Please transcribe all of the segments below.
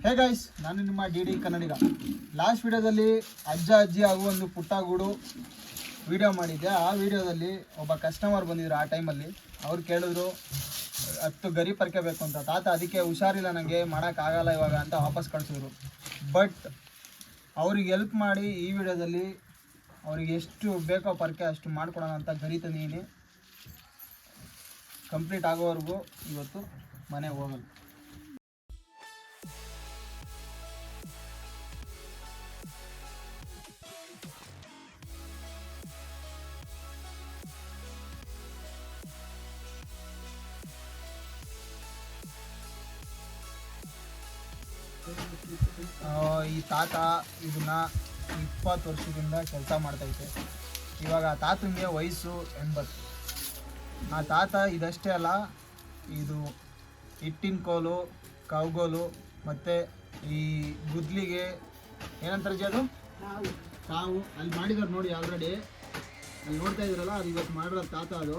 Hey guys, ನಾನು ನಿಮ್ಮ D ಕನ್ನಡಿಗ. Last ವಿಡಿಯೋದಲ್ಲಿ ಅಜ್ಜ ಅಜ್ಜಿ ಹಾಗೂ ಒಂದು ಪುಟ್ಟ ಗೂಡು ವಿಡಿಯೋ ಮಾಡಿದ್ದೆ. ಆ ವಿಡಿಯೋದಲ್ಲಿ ಒಬ್ಬ ಕಸ್ಟಮರ್ ಬಂದಿದ್ರು. ಆ ಟೈಮಲ್ಲಿ ಅವ್ರು ಕೇಳಿದ್ರು 10 ಗರಿ ಪರ್ಕೆ ಬೇಕು ಅಂತ. ತಾತ ಅದಕ್ಕೆ ಹುಷಾರಿಲ್ಲ, ನನಗೆ ಮಾಡೋಕ್ಕಾಗಲ್ಲ ಇವಾಗ ಅಂತ ವಾಪಸ್ ಕಳಿಸಿದ್ರು. ಬಟ್ ಅವ್ರಿಗೆ ಹೆಲ್ಪ್ ಮಾಡಿ ಈ ವಿಡಿಯೋದಲ್ಲಿ ಅವ್ರಿಗೆ ಎಷ್ಟು ಬೇಕೋ ಪರ್ಕೆ ಅಷ್ಟು ಮಾಡ್ಕೊಡೋಣ ಅಂತ ಗರಿ ತಂದೀನಿ. ಕಂಪ್ಲೀಟ್ ಆಗೋವರೆಗೂ ಇವತ್ತು ಮನೆಗೆ ಹೋಗಲ್ಲ. ಈ ತಾತ ಇದನ್ನ 20 ವರ್ಷದಿಂದ ಕೆಲಸ ಮಾಡ್ತೈತೆ. ಇವಾಗ ಆ ತಾತನಿಗೆ ವಯಸ್ಸು 80. ಆ ತಾತ ಇದಷ್ಟೇ ಅಲ್ಲ, ಇದು ಹಿಟ್ಟಿನ ಕೋಲು, ಕೌಗೋಲು ಮತ್ತು ಈ ಗುದ್ಲಿಗೆ ಏನಂತಾರೆ ಅದು ಕಾವು ಅಲ್ಲಿ ಮಾಡಿದಾರೆ ನೋಡಿ. ಆಲ್ರೆಡಿ ಅಲ್ಲಿ ನೋಡ್ತಾ ಇದ್ರಲ್ಲ, ಅದು ಇವತ್ತು ಮಾಡಿರೋ ತಾತ. ಅದು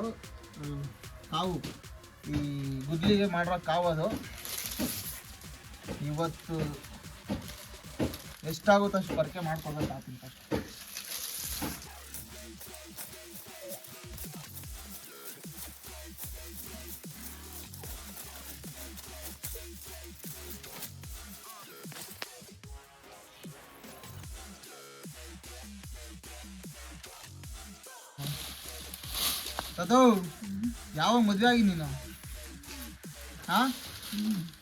ಕಾವು, ಈ ಗುದ್ಲಿಗೆ ಮಾಡಿರೋ ಕಾವು. ಅದು ಇವತ್ತು ಎಷ್ಟಾಗುತ್ತೋ ಅಷ್ಟು ಪರ್ಕೆ ಮಾಡ್ಕೊಳ್ಬೇಕು ಆತಂತ. ಅದು ಯಾವಾಗ ಮದುವೆ ಆಗಿ ನೀನು?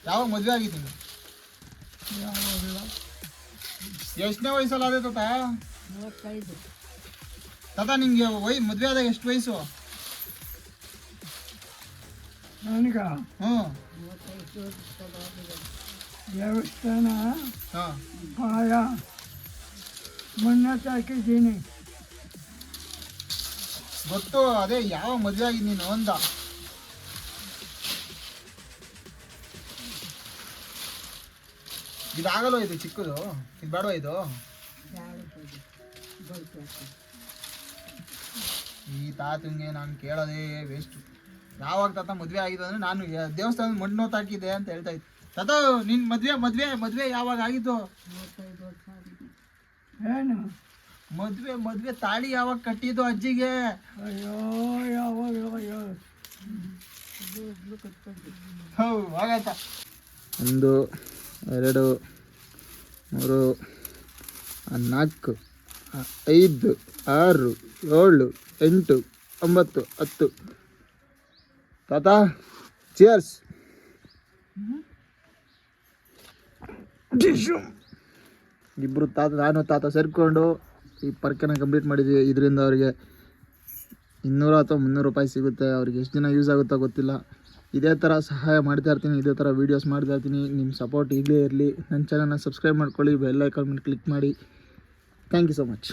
ಯಾವಾಗ ಮದುವೆ ಆಗಿದ್ದೀನಿ? ಎಷ್ಟನೇ ವಯಸ್ಸಲ್ಲಿ ಅದೇ ತಾತ? 35. ತಾತ ನಿಂಗೆ ಮದುವೆ ಆದಾಗ ಎಷ್ಟು ವಯಸ್ಸು? ನನಗ ದೇವಸ್ಥಾನ ಪಾಯ ಮಣ್ಣು ಹಾಕಿದ್ದೀನಿ. ಗೊತ್ತು, ಅದೇ ಯಾವ ಮದುವೆ ಆಗಿದ್ದು ನೀನು ಅಂದ. ಇದಾಗಲ್ಲ, ಇದು ಚಿಕ್ಕದು, ಇದು ಬೇಡವಾ? ಇದು ಈ ತಾತಂಗೆ ನಾನು ಕೇಳೋದೇ ವೇಸ್ಟು. ಯಾವಾಗ ತಾತ ಮದುವೆ ಆಗಿದೆ ಅಂದರೆ ನಾನು ದೇವಸ್ಥಾನದ ಮಣ್ಣು ಹಾಕಿದ್ದೆ ಅಂತ ಹೇಳ್ತಾ ಇದ್ದೆ. ತಾತ ನಿನ್ನ ಮದುವೆ ಯಾವಾಗ ಆಗಿದ್ದು? ಏನು ಮದುವೆ ತಾಳಿ ಯಾವಾಗ ಕಟ್ಟಿದ್ದು ಅಜ್ಜಿಗೆ? ಅಯ್ಯೋ ಯಾವಾಗ ಹೌದು, ಹಾಗಾಯ್ತ. 1 2 3 4 5 6 7 8 9 10. ತಾತ ಚಿಯರ್ಸ್. ಇಬ್ಬರು ನಾನು ತಾತ ಸೇರಿಕೊಂಡು ಈ ಪರ್ಕೆನ ಕಂಪ್ಲೀಟ್ ಮಾಡಿದ್ವಿ. ಇದರಿಂದ ಅವರಿಗೆ 200 ಅಥವಾ 300 ರೂಪಾಯಿ ಸಿಗುತ್ತೆ. ಅವ್ರಿಗೆ ಎಷ್ಟು ದಿನ ಯೂಸ್ ಆಗುತ್ತೋ ಗೊತ್ತಿಲ್ಲ. ಇದೇ ಥರ ಸಹಾಯ ಮಾಡ್ತಾ ಇರ್ತೀನಿ, ಇದೇ ಥರ ವೀಡಿಯೋಸ್ ಮಾಡ್ತಾ ಇರ್ತೀನಿ. ನಿಮ್ಮ ಸಪೋರ್ಟ್ ಈಗಲೇ ಇರಲಿ. ನನ್ನ ಚಾನಲ್ನ ಸಬ್ಸ್ಕ್ರೈಬ್ ಮಾಡ್ಕೊಳ್ಳಿ, ಬೆಲ್ ಐಕಾನ್ ಮೇಲೆ ಕ್ಲಿಕ್ ಮಾಡಿ. Thank you so much.